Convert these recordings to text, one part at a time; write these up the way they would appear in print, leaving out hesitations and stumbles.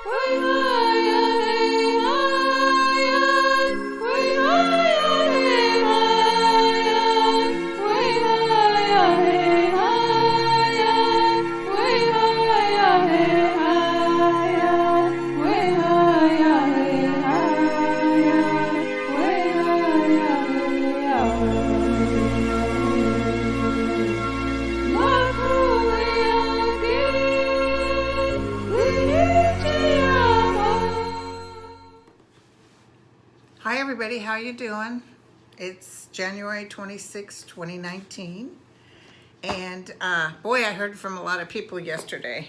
Hi everybody, how you doing? It's January 26, 2019, and boy, I heard from a lot of people yesterday.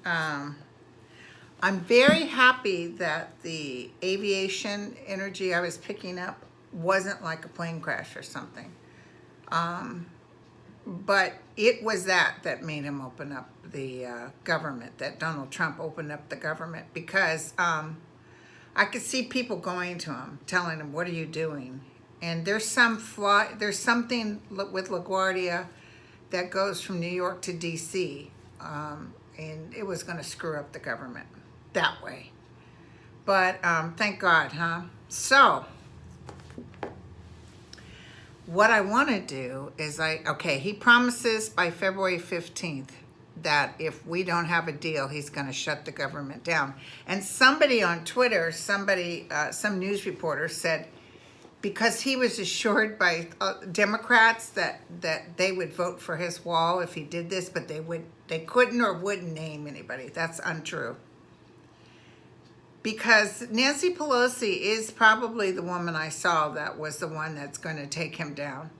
I'm very happy that the aviation energy I was picking up wasn't like a plane crash or something. But it was that made him open up the government, that Donald Trump opened up the government, because I could see people going to him, telling him, "What are you doing?" And there's something with LaGuardia that goes from New York to D.C., and it was going to screw up the government that way. But thank God, huh? So what I want to do is he promises by February 15th that if we don't have a deal, he's going to shut the government down. And somebody on Twitter, some news reporter said, because he was assured by Democrats that they would vote for his wall if he did this, but they couldn't or wouldn't name anybody. That's untrue. Because Nancy Pelosi is probably the woman I saw that was the one that's going to take him down.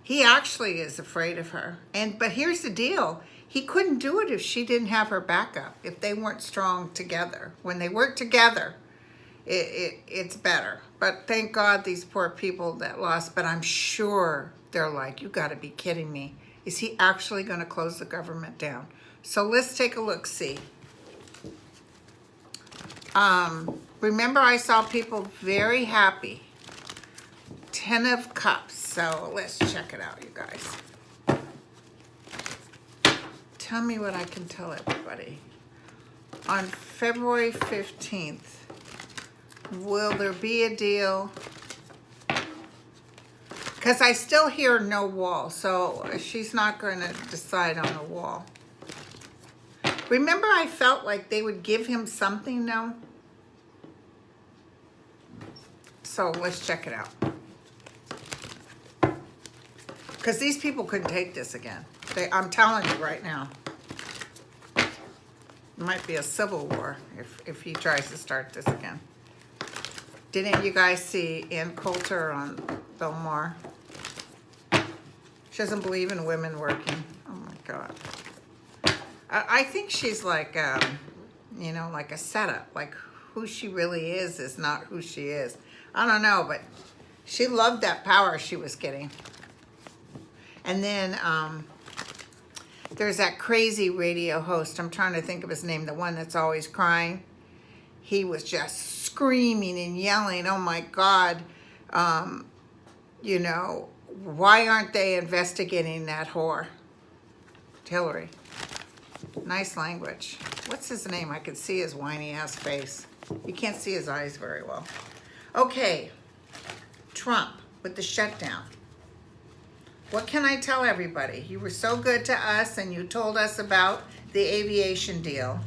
He actually is afraid of her. But here's the deal. He couldn't do it if she didn't have her backup, if they weren't strong together. When they work together, it's better. But thank God these poor people that lost. But I'm sure they're like, you got to be kidding me. Is he actually going to close the government down? So let's take a look, see. Remember, I saw people very happy. 10 of Cups. So let's check it out, you guys. Tell me what I can tell everybody. On February 15th, will there be a deal? Because I still hear no wall, so she's not going to decide on a wall. Remember, I felt like they would give him something now? So let's check it out. Because these people couldn't take this again. I'm telling you right now. It might be a civil war if he tries to start this again. Didn't you guys see Ann Coulter on Bill Maher? She doesn't believe in women working. Oh my God. I think she's like, like a setup. Like who she really is not who she is. I don't know, but she loved that power she was getting. And then there's that crazy radio host. I'm trying to think of his name, the one that's always crying. He was just screaming and yelling, oh my God, why aren't they investigating that whore? Hillary. Nice language. What's his name? I could see his whiny ass face. You can't see his eyes very well. Okay, Trump with the shutdown. What can I tell everybody? You were so good to us and you told us about the aviation deal.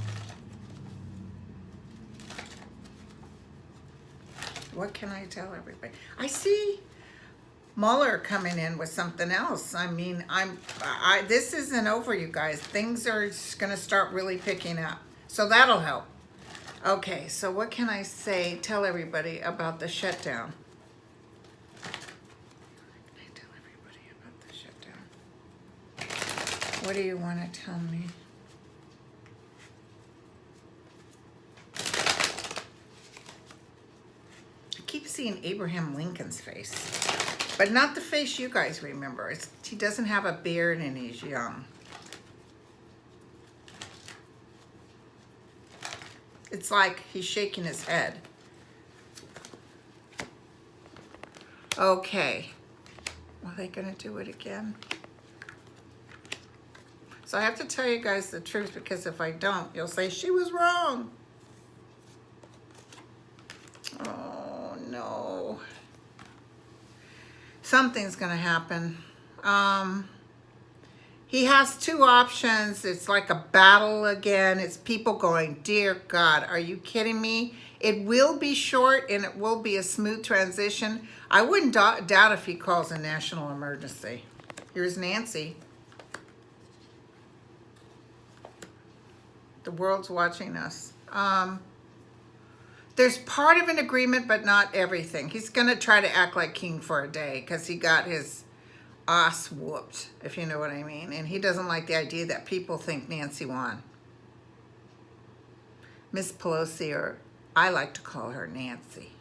What can I tell everybody? I see Mueller coming in with something else. I mean, this isn't over, you guys. Things are going to start really picking up. So that'll help. Okay, so what can I tell everybody about the shutdown? What do you want to tell me? I keep seeing Abraham Lincoln's face, but not the face you guys remember. He doesn't have a beard and he's young. It's like he's shaking his head. Okay. Are they going to do it again? So I have to tell you guys the truth, because if I don't, you'll say she was wrong. Oh, no. Something's going to happen. He has two options. It's like a battle again. It's people going, dear God, are you kidding me? It will be short and it will be a smooth transition. I wouldn't doubt if he calls a national emergency. Here's Nancy. The world's watching us. There's part of an agreement, but not everything. He's going to try to act like king for a day because he got his ass whooped, if you know what I mean. And he doesn't like the idea that people think Nancy won. Miss Pelosi, or I like to call her Nancy.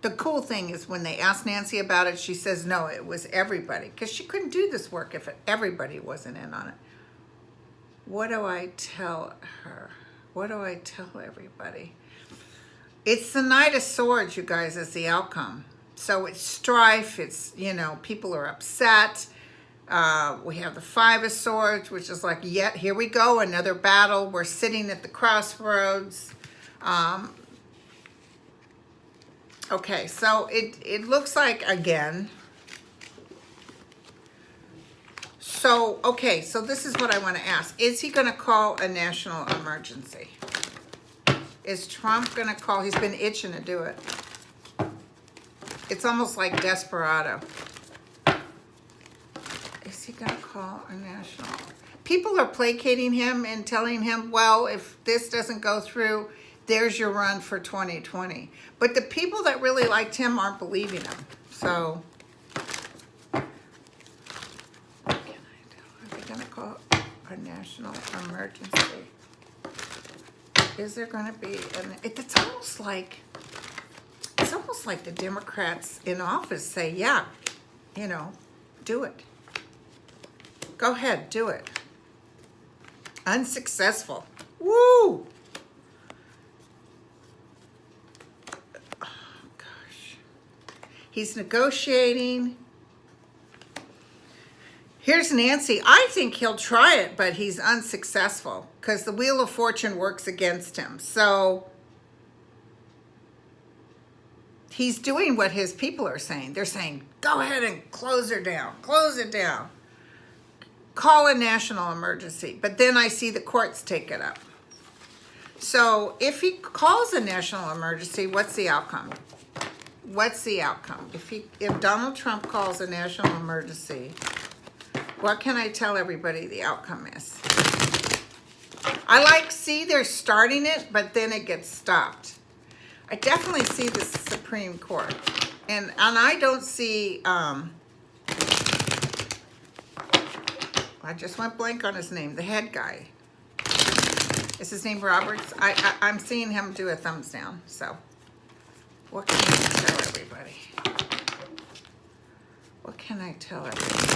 The cool thing is when they ask Nancy about it, she says, no, it was everybody. Because she couldn't do this work if everybody wasn't in on it. What do I tell her? What do I tell everybody? It's the Knight of Swords, you guys, is the outcome. So it's strife. It's, you know, people are upset. We have the Five of Swords, which is like, yet here we go, another battle. We're sitting at the crossroads. Okay, so it looks like, again. So, okay, so this is what I want to ask. Is he going to call a national emergency? Is Trump going to call? He's been itching to do it. It's almost like desperado. Is he going to call a national? People are placating him and telling him, well, if this doesn't go through, there's your run for 2020. But the people that really liked him aren't believing him. So, what can I do? Are they going to call a national emergency? Is there going to be it's almost like the Democrats in office say, yeah, you know, do it. Go ahead, do it. Unsuccessful. Woo! Oh, gosh. He's negotiating. Here's Nancy. I think he'll try it, but he's unsuccessful because the Wheel of Fortune works against him. So he's doing what his people are saying. They're saying, go ahead and close her down. Close it down. Call a national emergency. But then I see the courts take it up. So if he calls a national emergency, what's the outcome? What's the outcome? If Donald Trump calls a national emergency, what can I tell everybody the outcome is? See, they're starting it, but then it gets stopped. I definitely see the Supreme Court. And I don't see, I just went blank on his name, the head guy. Is his name Roberts? I'm seeing him do a thumbs down, so. What can I tell everybody? What can I tell everybody?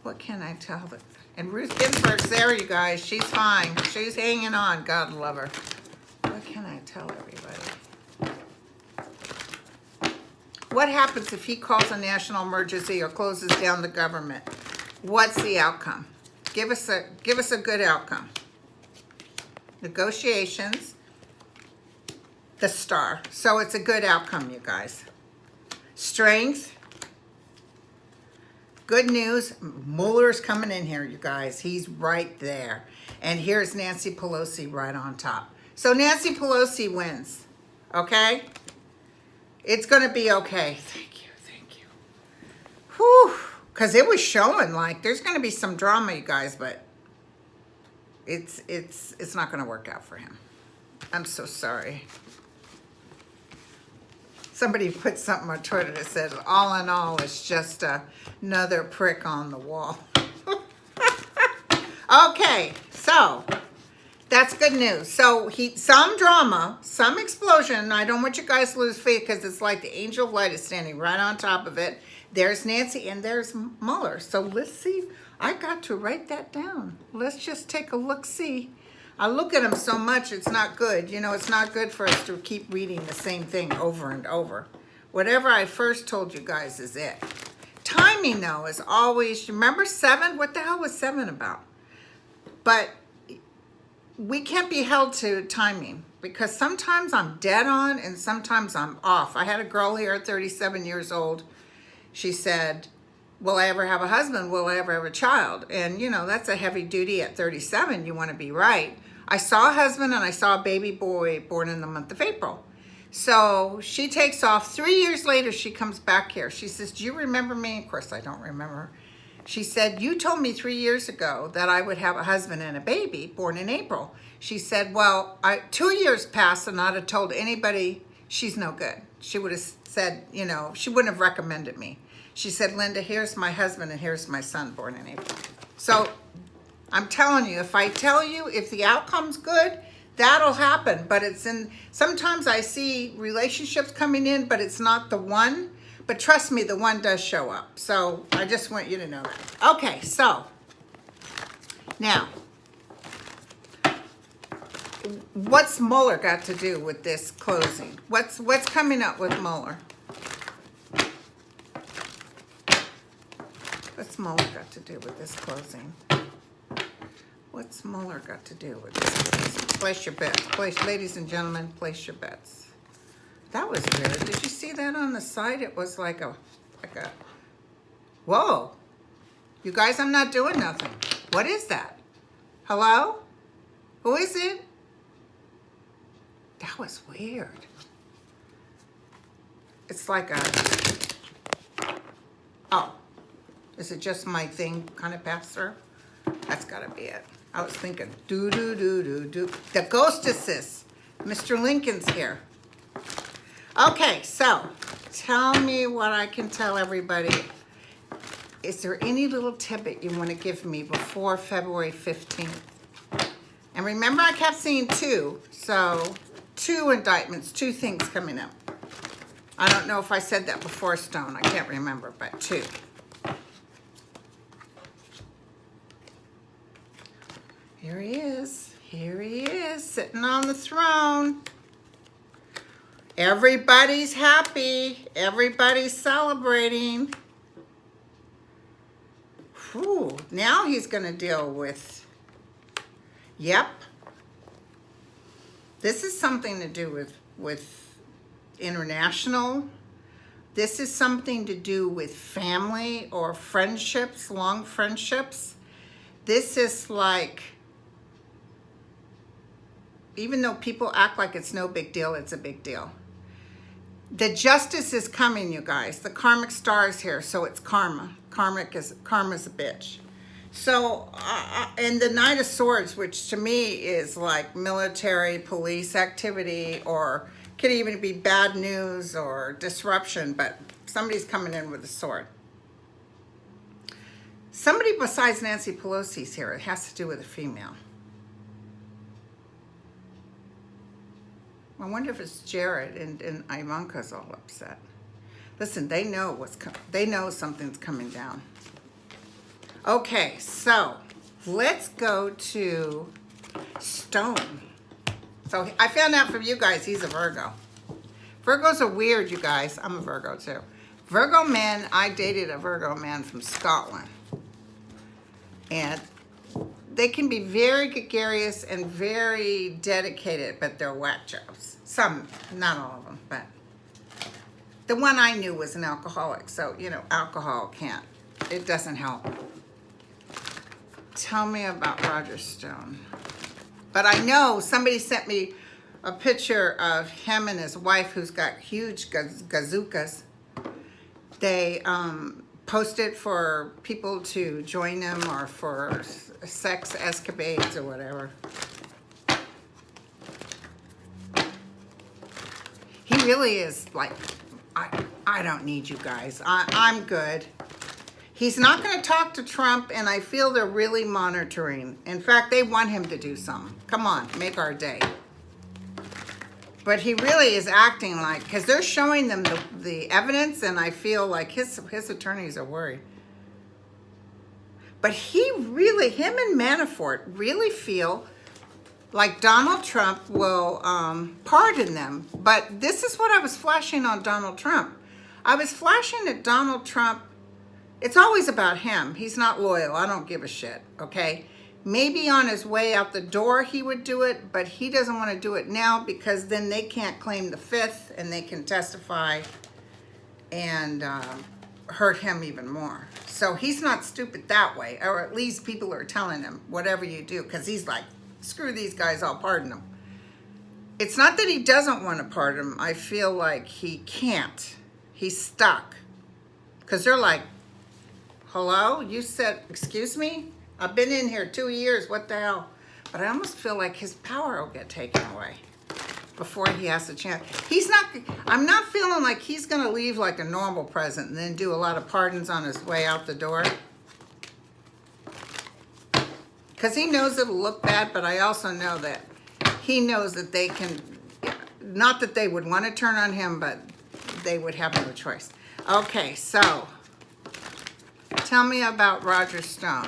What can I tell them? And Ruth Ginsburg's there, you guys. She's fine. She's hanging on. God love her. What can I tell everybody? What happens if he calls a national emergency or closes down the government? What's the outcome? Give us a good outcome. Negotiations. The star. So it's a good outcome, you guys. Strength. Good news, Mueller's coming in here, you guys. He's right there. And here's Nancy Pelosi right on top. So Nancy Pelosi wins, okay? It's going to be okay. Thank you. Whew. Because it was showing like there's going to be some drama, you guys, but it's not going to work out for him. I'm so sorry. Somebody put something on Twitter that said, all in all, it's just another prick on the wall. Okay, so that's good news. So some drama, some explosion. I don't want you guys to lose faith because it's like the angel of light is standing right on top of it. There's Nancy and there's Mueller. So let's see. I got to write that down. Let's just take a look-see. I look at them so much, it's not good. You know, it's not good for us to keep reading the same thing over and over. Whatever I first told you guys is it. timing though is always, remember 7? What the hell was 7 about? But we can't be held to timing because sometimes I'm dead on and sometimes I'm off. I had a girl here at 37 years old. She said, will I ever have a husband? Will I ever have a child? And you know, that's a heavy duty at 37. You want to be right. I saw a husband and I saw a baby boy born in the month of April. So she takes off. 3 years later, she comes back here. She says, do you remember me? Of course, I don't remember. She said, you told me 3 years ago that I would have a husband and a baby born in April. She said, well, 2 years passed and I'd have told anybody she's no good. She would have said, you know, she wouldn't have recommended me. She said, Linda, here's my husband and here's my son born in April. So I'm telling you, if I tell you, if the outcome's good, that'll happen. But sometimes I see relationships coming in, but it's not the one. But trust me, the one does show up. So I just want you to know that. Okay, so now, what's Mueller got to do with this closing? What's coming up with Mueller? What's Mueller got to do with this closing? What's Mueller got to do with this closing? Place your bets. Ladies and gentlemen, place your bets. That was weird. Did you see that on the side? It was like a, whoa. You guys, I'm not doing nothing. What is that? Hello? Who is it? That was weird. It's like a, oh, is it just my thing kind of pass through? That's gotta be it. I was thinking, do. The ghost assist. Mr. Lincoln's here. Okay, so tell me what I can tell everybody. Is there any little tidbit you want to give me before February 15th? And remember, I kept seeing 2. So 2 indictments, 2 things coming up. I don't know if I said that before, Stone. I can't remember, but 2. Here he is. Here he is, sitting on the throne. Everybody's happy. Everybody's celebrating. Whew. Now he's going to deal with, yep. This is something to do with international. This is something to do with family or friendships, long friendships. This is like, even though people act like it's no big deal, it's a big deal. The justice is coming, you guys. The karmic star is here, so it's karma. Karma's a bitch. So, and the Knight of Swords, which to me is like military, police activity, or could even be bad news or disruption, but somebody's coming in with a sword. Somebody besides Nancy Pelosi's here. It has to do with a female. I wonder if it's Jared and Ivanka's all upset. Listen, they know they know something's coming down. Okay, so let's go to Stone. So I found out from you guys he's a Virgo. Virgos are weird, you guys. I'm a Virgo too. Virgo men, I dated a Virgo man from Scotland. And they can be very gregarious and very dedicated, but they're whack jobs. Some, not all of them, but the one I knew was an alcoholic. So, you know, alcohol it doesn't help. Tell me about Roger Stone. But I know somebody sent me a picture of him and his wife who's got huge gazookas. They posted for people to join them or for sex escapades or whatever. He really is like, I don't need you guys. I'm good. He's not going to talk to Trump, and I feel they're really monitoring. In fact, they want him to do something. Come on, make our day. But he really is acting like, because they're showing them the evidence, and I feel like his attorneys are worried. But him and Manafort really feel like Donald Trump will pardon them. But this is what I was flashing on Donald Trump. I was flashing at Donald Trump It's always about him. He's not loyal. I don't give a shit, okay? Maybe on his way out the door he would do it, but he doesn't want to do it now because then they can't claim the fifth and they can testify and hurt him even more. So he's not stupid that way, or at least people are telling him, whatever you do, because he's like, screw these guys, I'll pardon them. It's not that he doesn't want to pardon them. I feel like he can't. He's stuck. Because they're like, hello? You said, excuse me? I've been in here 2 years. What the hell? But I almost feel like his power will get taken away before he has a chance. I'm not feeling like he's going to leave like a normal president and then do a lot of pardons on his way out the door. Because he knows it'll look bad, but I also know that he knows that they can, not that they would want to turn on him, but they would have no choice. Okay, so tell me about Roger Stone.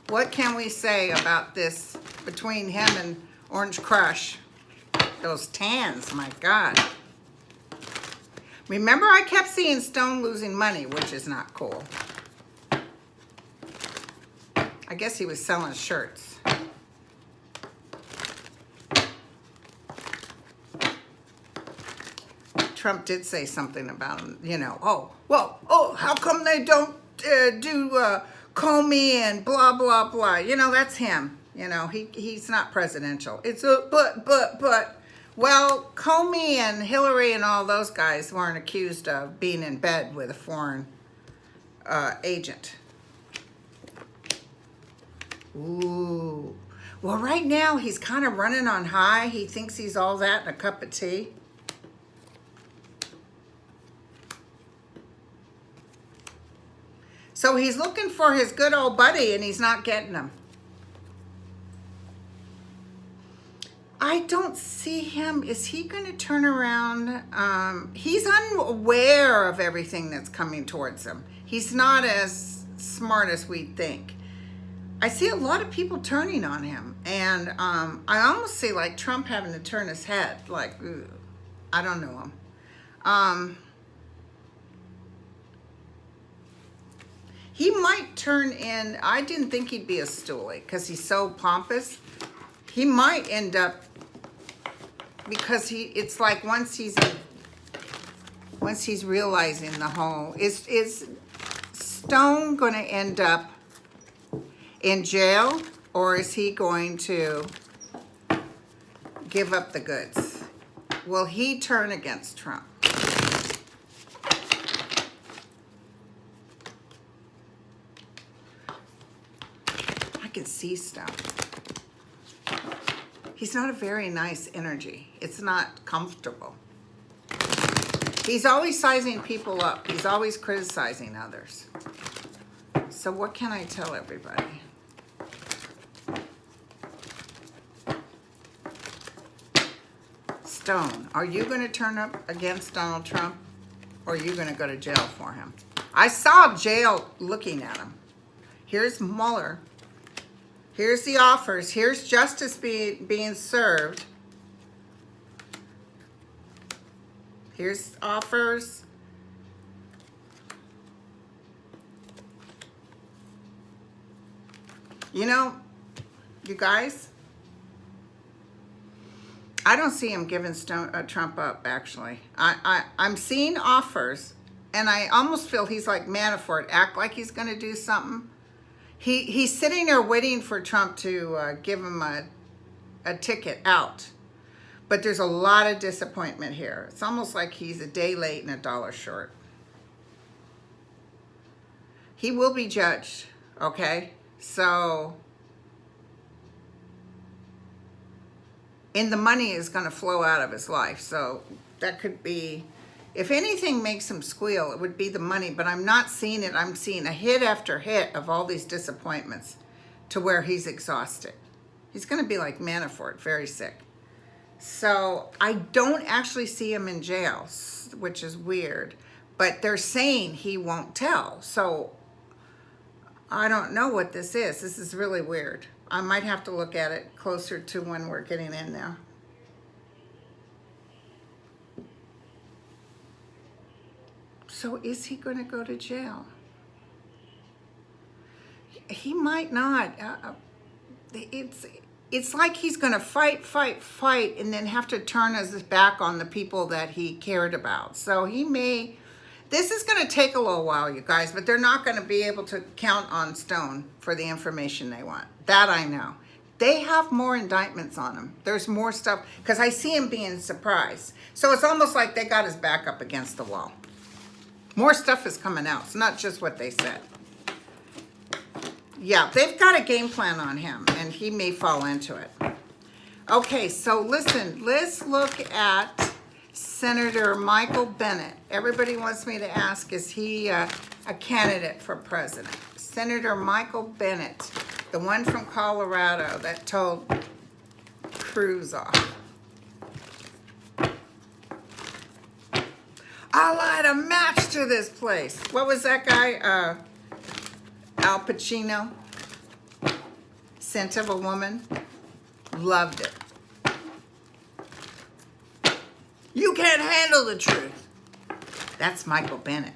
What can we say about this between him and Orange Crush? Those tans, my God. Remember, I kept seeing Stone losing money, which is not cool. I guess he was selling shirts. Trump did say something about him, you know, how come they don't do Comey and blah, blah, blah. You know, that's him. You know, he's not presidential. It's a but. Well, Comey and Hillary and all those guys weren't accused of being in bed with a foreign agent. Ooh. Well, right now he's kind of running on high. He thinks he's all that in a cup of tea. So he's looking for his good old buddy and he's not getting him. I don't see him. Is he going to turn around? He's unaware of everything that's coming towards him. He's not as smart as we think. I see a lot of people turning on him. And I almost see like Trump having to turn his head. Like, ugh, I don't know him. He might turn in, I didn't think he'd be a stoolie because he's so pompous. He might end up, because it's like once he's realizing the whole, is Stone going to end up in jail, or is he going to give up the goods? Will he turn against Trump? I can see stuff. He's not a very nice energy. It's not comfortable. He's always sizing people up. He's always criticizing others. So what can I tell everybody? Stone, are you going to turn up against Donald Trump, or are you going to go to jail for him? I saw jail looking at him. Here's Mueller. Here's the offers. Here's justice being served. Here's offers. You know, you guys, I don't see him giving Trump up, actually. I'm seeing offers, and I almost feel he's like Manafort, act like he's going to do something. He's sitting there waiting for Trump to give him a ticket out. But there's a lot of disappointment here. It's almost like he's a day late and a dollar short. He will be judged, okay? So, and the money is going to flow out of his life. So that could be, if anything makes him squeal, it would be the money. But I'm not seeing it. I'm seeing a hit after hit of all these disappointments to where he's exhausted. He's going to be like Manafort, very sick. So I don't actually see him in jail, which is weird. But they're saying he won't tell. So I don't know what this is. This is really weird. I might have to look at it closer to when we're getting in there. So is he going to go to jail? he might not. It's like he's going to fight, and then have to turn his back on the people that he cared about. So he may, this is going to take a little while, you guys, but they're not going to be able to count on Stone for the information they want. That I know. They have more indictments on him. There's more stuff, because I see him being surprised. So it's almost like they got his back up against the wall. More stuff is coming out. It's not just what they said. Yeah, they've got a game plan on him, and he may fall into it. Okay, so listen, let's look at Senator Michael Bennett. Everybody wants me to ask, is he a candidate for president? Senator Michael Bennett, the one from Colorado that told Cruz off. I'll light a match to this place. What was that guy? Al Pacino, Scent of a Woman. Loved it. You can't handle the truth. That's Michael Bennett.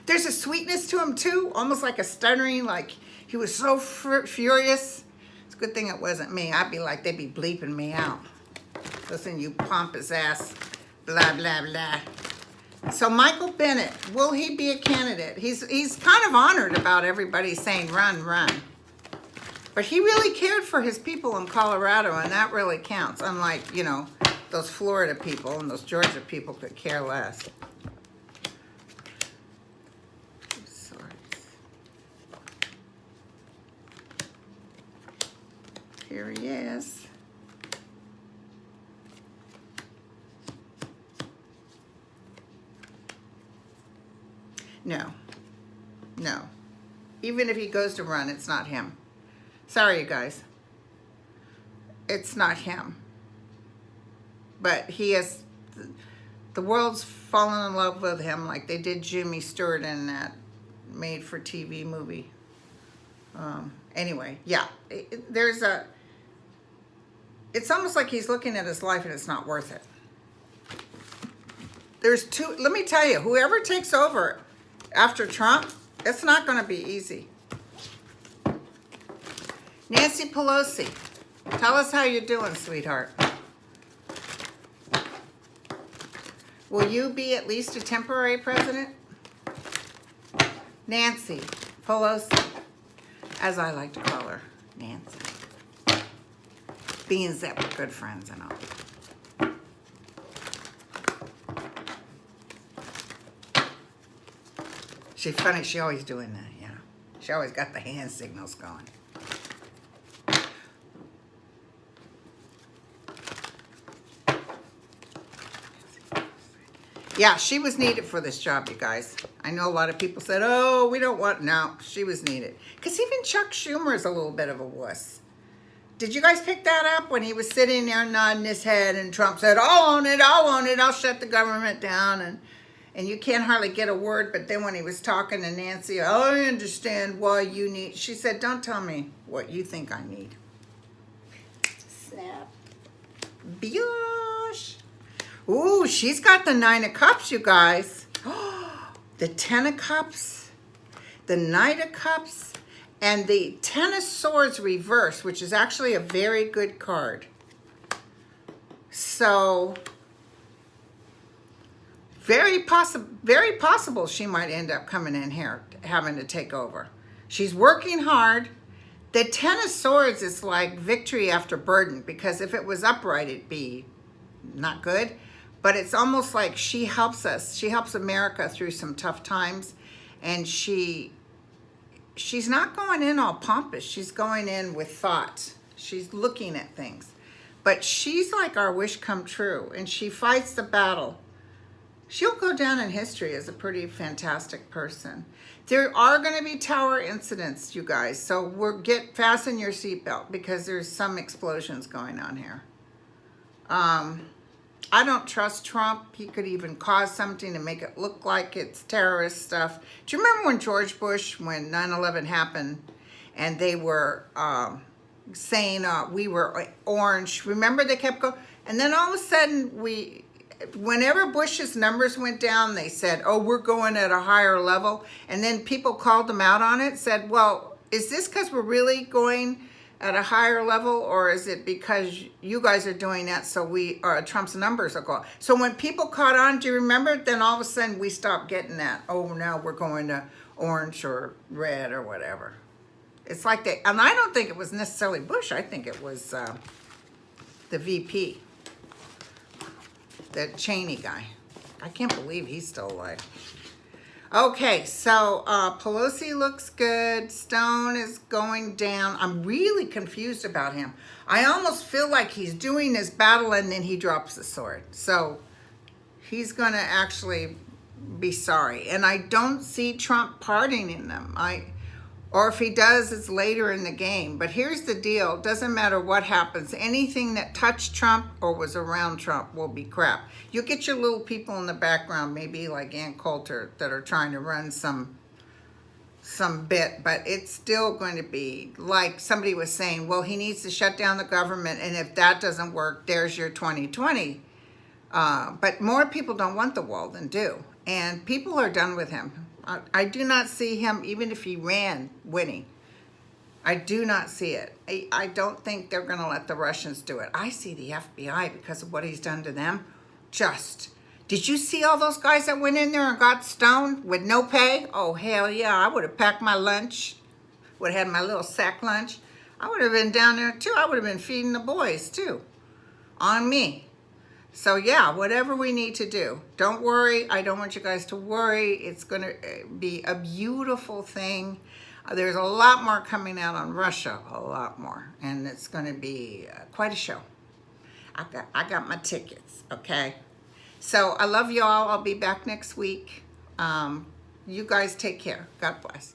There's a sweetness to him too, almost like a stuttering, like he was so furious. It's a good thing it wasn't me. I'd be like, they'd be bleeping me out. Listen, you pompous ass, blah, blah, blah. So Michael Bennett, will he be a candidate? He's kind of honored about everybody saying run, run. But he really cared for his people in Colorado, and that really counts. Unlike, you know, those Florida people and those Georgia people could care less. Here he is. No. Even if he goes to run, it's not him. Sorry, you guys. It's not him. But he has, the world's fallen in love with him like they did Jimmy Stewart in that made-for-TV movie. Anyway, yeah. It's almost like he's looking at his life and it's not worth it. Let me tell you, whoever takes over after Trump, it's not going to be easy. Nancy Pelosi, tell us how you're doing, sweetheart. Will you be at least a temporary president? Nancy Pelosi, as I like to call her, Nancy. Being that we're good friends and all. She's funny, she always doing that, you know. She always got the hand signals going. Yeah, she was needed for this job, you guys. I know a lot of people said, oh, we don't want, no, she was needed. Because even Chuck Schumer is a little bit of a wuss. Did you guys pick that up when he was sitting there nodding his head and Trump said, I'll own it, I'll shut the government down, and you can't hardly get a word. But then when he was talking to Nancy, I understand why you need, she said, don't tell me what you think I need. Snap. Bish. Ooh, she's got the 9 of Cups, you guys. The 10 of Cups, the Knight of Cups, and the 10 of Swords reverse, which is actually a very good card. So, very possible she might end up coming in here, having to take over. She's working hard. The 10 of Swords is like victory after burden, because if it was upright, it'd be not good. But it's almost like she helps us. She helps America through some tough times. And she's not going in all pompous. She's going in with thought. She's looking at things. But she's like our wish come true. And she fights the battle. She'll go down in history as a pretty fantastic person. There are going to be tower incidents, you guys. So fasten your seatbelt, because there's some explosions going on here. I don't trust Trump. He could even cause something to make it look like it's terrorist stuff. Do you remember when George Bush, when 9/11 happened, and they were saying we were orange? Remember, they kept going? And then all of a sudden, whenever Bush's numbers went down, they said, oh, we're going at a higher level. And then people called them out on it, said, well, is this because we're really going at a higher level, or is it because you guys are doing that so Trump's numbers are going? So when people caught on, do you remember? Then all of a sudden we stopped getting that. Oh, now we're going to orange or red or whatever. It's like they, and I don't think it was necessarily Bush. I think it was the VP, the Cheney guy. I can't believe he's still alive. Okay, so Pelosi looks good. Stone is going down. I'm really confused about him. I almost feel like he's doing his battle and then he drops the sword. So he's going to actually be sorry. And I don't see Trump pardoning them. Or if he does, it's later in the game. But here's the deal. It doesn't matter what happens. Anything that touched Trump or was around Trump will be crap. You get your little people in the background, maybe like Ann Coulter, that are trying to run some bit. But it's still going to be like somebody was saying, well, he needs to shut down the government. And if that doesn't work, there's your 2020. But more people don't want the wall than do. And people are done with him. I do not see him, even if he ran, winning. I do not see it. I don't think they're going to let the Russians do it. I see the FBI because of what he's done to them. Did you see all those guys that went in there and got stoned with no pay? Oh, hell yeah. I would have packed my lunch, would have had my little sack lunch. I would have been down there too. I would have been feeding the boys too, on me. So yeah, whatever we need to do. Don't worry. I don't want you guys to worry. It's going to be a beautiful thing. There's a lot more coming out on Russia, a lot more. And it's going to be quite a show. I got my tickets, okay? So I love you all. I'll be back next week. You guys take care. God bless.